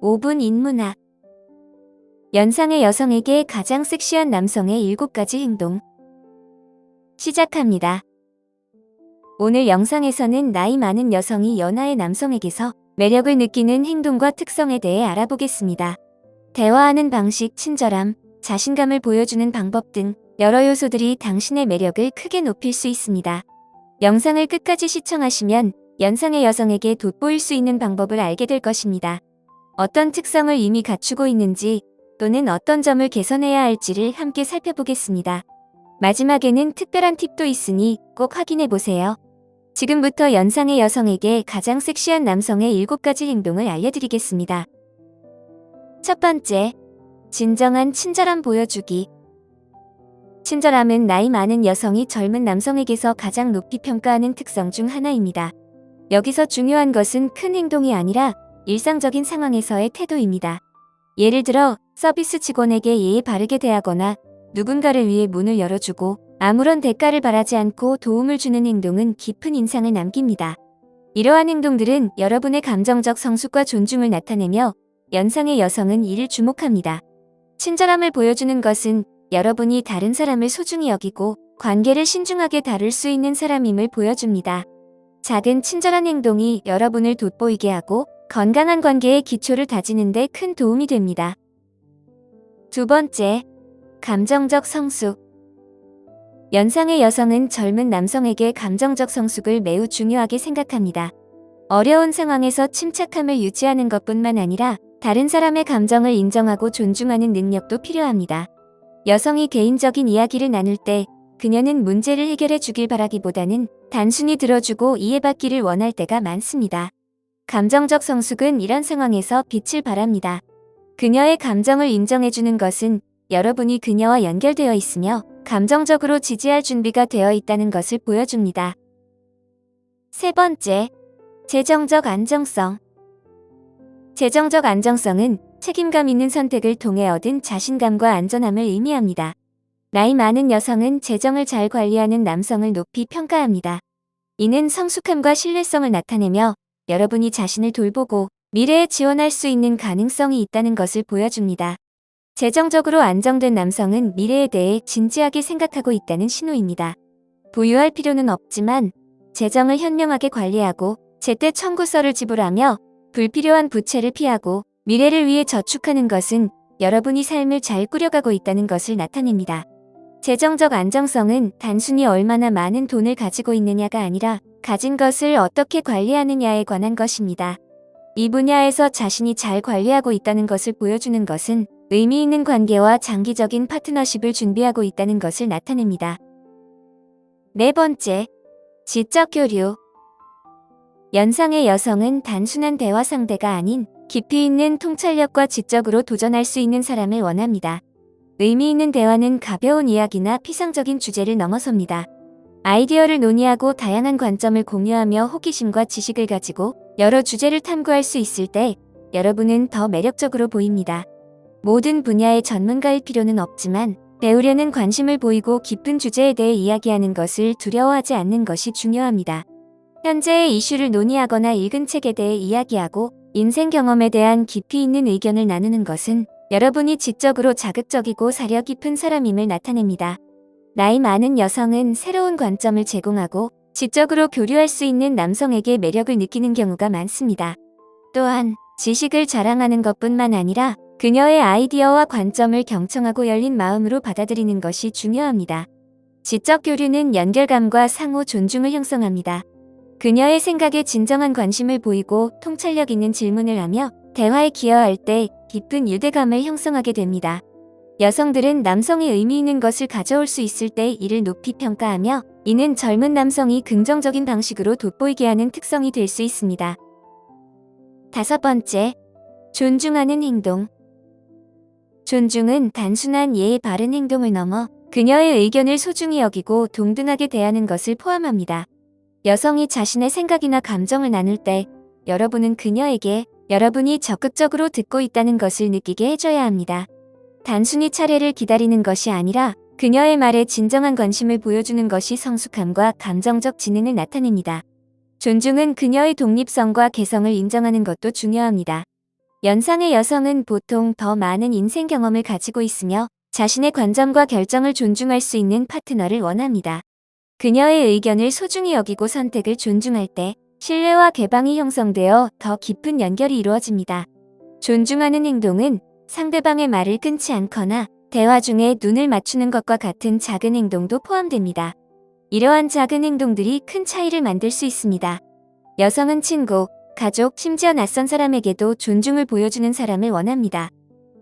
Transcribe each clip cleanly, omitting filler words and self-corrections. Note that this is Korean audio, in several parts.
5분 인문학. 연상의 여성에게 가장 섹시한 남성의 7가지 행동. 시작합니다. 오늘 영상에서는 나이 많은 여성이 연하의 남성에게서 매력을 느끼는 행동과 특성에 대해 알아보겠습니다. 대화하는 방식, 친절함, 자신감을 보여주는 방법 등 여러 요소들이 당신의 매력을 크게 높일 수 있습니다. 영상을 끝까지 시청하시면 연상의 여성에게 돋보일 수 있는 방법을 알게 될 것입니다. 어떤 특성을 이미 갖추고 있는지 또는 어떤 점을 개선해야 할지를 함께 살펴보겠습니다. 마지막에는 특별한 팁도 있으니 꼭 확인해보세요. 지금부터 연상의 여성에게 가장 섹시한 남성의 7가지 행동을 알려드리겠습니다. 첫 번째, 진정한 친절함 보여주기. 친절함은 나이 많은 여성이 젊은 남성에게서 가장 높이 평가하는 특성 중 하나입니다. 여기서 중요한 것은 큰 행동이 아니라 일상적인 상황에서의 태도입니다. 예를 들어 서비스 직원에게 예의 바르게 대하거나 누군가를 위해 문을 열어주고 아무런 대가를 바라지 않고 도움을 주는 행동은 깊은 인상을 남깁니다. 이러한 행동들은 여러분의 감정적 성숙과 존중을 나타내며 연상의 여성은 이를 주목합니다. 친절함을 보여주는 것은 여러분이 다른 사람을 소중히 여기고 관계를 신중하게 다룰 수 있는 사람임을 보여줍니다. 작은 친절한 행동이 여러분을 돋보이게 하고 건강한 관계의 기초를 다지는 데 큰 도움이 됩니다. 두 번째, 감정적 성숙. 연상의 여성은 젊은 남성에게 감정적 성숙을 매우 중요하게 생각합니다. 어려운 상황에서 침착함을 유지하는 것뿐만 아니라 다른 사람의 감정을 인정하고 존중하는 능력도 필요합니다. 여성이 개인적인 이야기를 나눌 때 그녀는 문제를 해결해 주길 바라기보다는 단순히 들어주고 이해받기를 원할 때가 많습니다. 감정적 성숙은 이런 상황에서 빛을 발합니다. 그녀의 감정을 인정해주는 것은 여러분이 그녀와 연결되어 있으며 감정적으로 지지할 준비가 되어 있다는 것을 보여줍니다. 세 번째, 재정적 안정성. 재정적 안정성은 책임감 있는 선택을 통해 얻은 자신감과 안전함을 의미합니다. 나이 많은 여성은 재정을 잘 관리하는 남성을 높이 평가합니다. 이는 성숙함과 신뢰성을 나타내며 여러분이 자신을 돌보고 미래에 지원할 수 있는 가능성이 있다는 것을 보여줍니다. 재정적으로 안정된 남성은 미래에 대해 진지하게 생각하고 있다는 신호입니다. 부유할 필요는 없지만 재정을 현명하게 관리하고 제때 청구서를 지불하며 불필요한 부채를 피하고 미래를 위해 저축하는 것은 여러분이 삶을 잘 꾸려가고 있다는 것을 나타냅니다. 재정적 안정성은 단순히 얼마나 많은 돈을 가지고 있느냐가 아니라 가진 것을 어떻게 관리하느냐에 관한 것입니다. 이 분야에서 자신이 잘 관리하고 있다는 것을 보여주는 것은 의미 있는 관계와 장기적인 파트너십을 준비하고 있다는 것을 나타냅니다. 네 번째, 지적 교류. 연상의 여성은 단순한 대화 상대가 아닌 깊이 있는 통찰력과 지적으로 도전할 수 있는 사람을 원합니다. 의미 있는 대화는 가벼운 이야기나 피상적인 주제를 넘어섭니다. 아이디어를 논의하고 다양한 관점을 공유하며 호기심과 지식을 가지고 여러 주제를 탐구할 수 있을 때 여러분은 더 매력적으로 보입니다. 모든 분야의 전문가일 필요는 없지만 배우려는 관심을 보이고 깊은 주제에 대해 이야기하는 것을 두려워하지 않는 것이 중요합니다. 현재의 이슈를 논의하거나 읽은 책에 대해 이야기하고 인생 경험에 대한 깊이 있는 의견을 나누는 것은 여러분이 지적으로 자극적이고 사려 깊은 사람임을 나타냅니다. 나이 많은 여성은 새로운 관점을 제공하고 지적으로 교류할 수 있는 남성에게 매력을 느끼는 경우가 많습니다. 또한 지식을 자랑하는 것뿐만 아니라 그녀의 아이디어와 관점을 경청하고 열린 마음으로 받아들이는 것이 중요합니다. 지적 교류는 연결감과 상호 존중을 형성합니다. 그녀의 생각에 진정한 관심을 보이고 통찰력 있는 질문을 하며 대화에 기여할 때 깊은 유대감을 형성하게 됩니다. 여성들은 남성이 의미 있는 것을 가져올 수 있을 때 이를 높이 평가하며 이는 젊은 남성이 긍정적인 방식으로 돋보이게 하는 특성이 될 수 있습니다. 다섯 번째, 존중하는 행동. 존중은 단순한 예의 바른 행동을 넘어 그녀의 의견을 소중히 여기고 동등하게 대하는 것을 포함합니다. 여성이 자신의 생각이나 감정을 나눌 때 여러분은 그녀에게 여러분이 적극적으로 듣고 있다는 것을 느끼게 해줘야 합니다. 단순히 차례를 기다리는 것이 아니라 그녀의 말에 진정한 관심을 보여주는 것이 성숙함과 감정적 지능을 나타냅니다. 존중은 그녀의 독립성과 개성을 인정하는 것도 중요합니다. 연상의 여성은 보통 더 많은 인생 경험을 가지고 있으며 자신의 관점과 결정을 존중할 수 있는 파트너를 원합니다. 그녀의 의견을 소중히 여기고 선택을 존중할 때 신뢰와 개방이 형성되어 더 깊은 연결이 이루어집니다. 존중하는 행동은 상대방의 말을 끊지 않거나 대화 중에 눈을 맞추는 것과 같은 작은 행동도 포함됩니다. 이러한 작은 행동들이 큰 차이를 만들 수 있습니다. 여성은 친구, 가족, 심지어 낯선 사람에게도 존중을 보여주는 사람을 원합니다.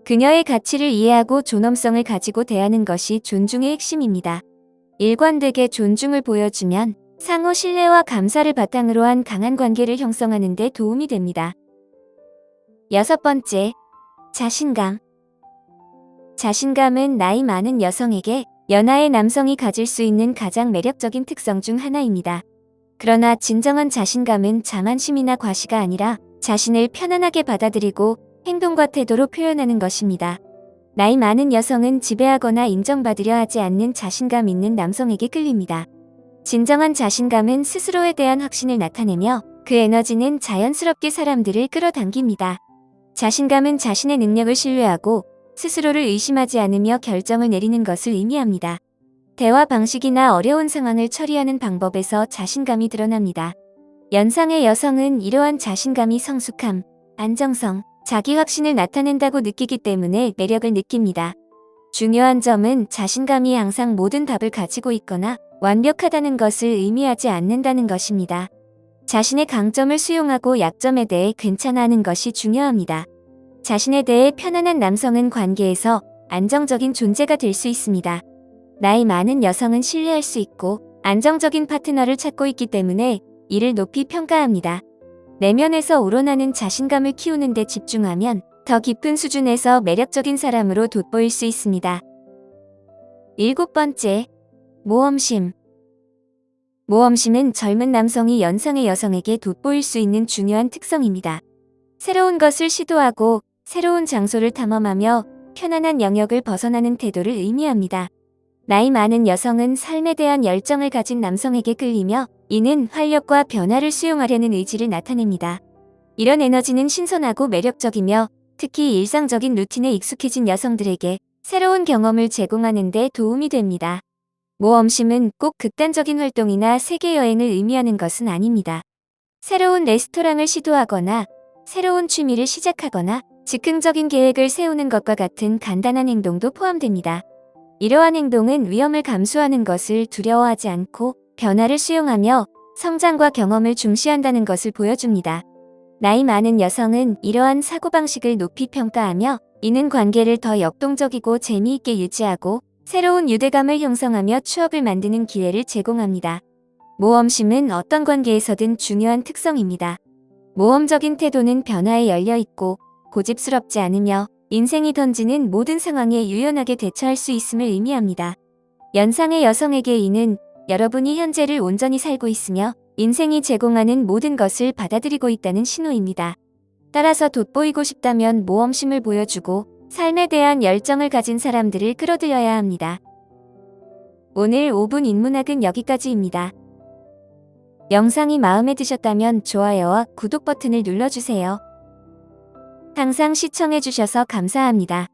그녀의 가치를 이해하고 존엄성을 가지고 대하는 것이 존중의 핵심입니다. 일관되게 존중을 보여주면 상호 신뢰와 감사를 바탕으로 한 강한 관계를 형성하는 데 도움이 됩니다. 6번째, 자신감. 자신감은 나이 많은 여성에게 연하의 남성이 가질 수 있는 가장 매력적인 특성 중 하나입니다. 그러나 진정한 자신감은 자만심이나 과시가 아니라 자신을 편안하게 받아들이고 행동과 태도로 표현하는 것입니다. 나이 많은 여성은 지배하거나 인정받으려 하지 않는 자신감 있는 남성에게 끌립니다. 진정한 자신감은 스스로에 대한 확신을 나타내며 그 에너지는 자연스럽게 사람들을 끌어당깁니다. 자신감은 자신의 능력을 신뢰하고 스스로를 의심하지 않으며 결정을 내리는 것을 의미합니다. 대화 방식이나 어려운 상황을 처리하는 방법에서 자신감이 드러납니다. 연상의 여성은 이러한 자신감이 성숙함, 안정성, 자기 확신을 나타낸다고 느끼기 때문에 매력을 느낍니다. 중요한 점은 자신감이 항상 모든 답을 가지고 있거나 완벽하다는 것을 의미하지 않는다는 것입니다. 자신의 강점을 수용하고 약점에 대해 괜찮아하는 것이 중요합니다. 자신에 대해 편안한 남성은 관계에서 안정적인 존재가 될 수 있습니다. 나이 많은 여성은 신뢰할 수 있고 안정적인 파트너를 찾고 있기 때문에 이를 높이 평가합니다. 내면에서 우러나는 자신감을 키우는 데 집중하면 더 깊은 수준에서 매력적인 사람으로 돋보일 수 있습니다. 7번째, 모험심. 모험심은 젊은 남성이 연상의 여성에게 돋보일 수 있는 중요한 특성입니다. 새로운 것을 시도하고 새로운 장소를 탐험하며 편안한 영역을 벗어나는 태도를 의미합니다. 나이 많은 여성은 삶에 대한 열정을 가진 남성에게 끌리며 이는 활력과 변화를 수용하려는 의지를 나타냅니다. 이런 에너지는 신선하고 매력적이며 특히 일상적인 루틴에 익숙해진 여성들에게 새로운 경험을 제공하는 데 도움이 됩니다. 모험심은 꼭 극단적인 활동이나 세계 여행을 의미하는 것은 아닙니다. 새로운 레스토랑을 시도하거나 새로운 취미를 시작하거나 즉흥적인 계획을 세우는 것과 같은 간단한 행동도 포함됩니다. 이러한 행동은 위험을 감수하는 것을 두려워하지 않고 변화를 수용하며 성장과 경험을 중시한다는 것을 보여줍니다. 나이 많은 여성은 이러한 사고방식을 높이 평가하며 이는 관계를 더 역동적이고 재미있게 유지하고 새로운 유대감을 형성하며 추억을 만드는 기회를 제공합니다. 모험심은 어떤 관계에서든 중요한 특성입니다. 모험적인 태도는 변화에 열려있고 고집스럽지 않으며 인생이 던지는 모든 상황에 유연하게 대처할 수 있음을 의미합니다. 연상의 여성에게 이는 여러분이 현재를 온전히 살고 있으며 인생이 제공하는 모든 것을 받아들이고 있다는 신호입니다. 따라서 돋보이고 싶다면 모험심을 보여주고 삶에 대한 열정을 가진 사람들을 끌어들여야 합니다. 오늘 5분 인문학은 여기까지입니다. 영상이 마음에 드셨다면 좋아요와 구독 버튼을 눌러주세요. 항상 시청해주셔서 감사합니다.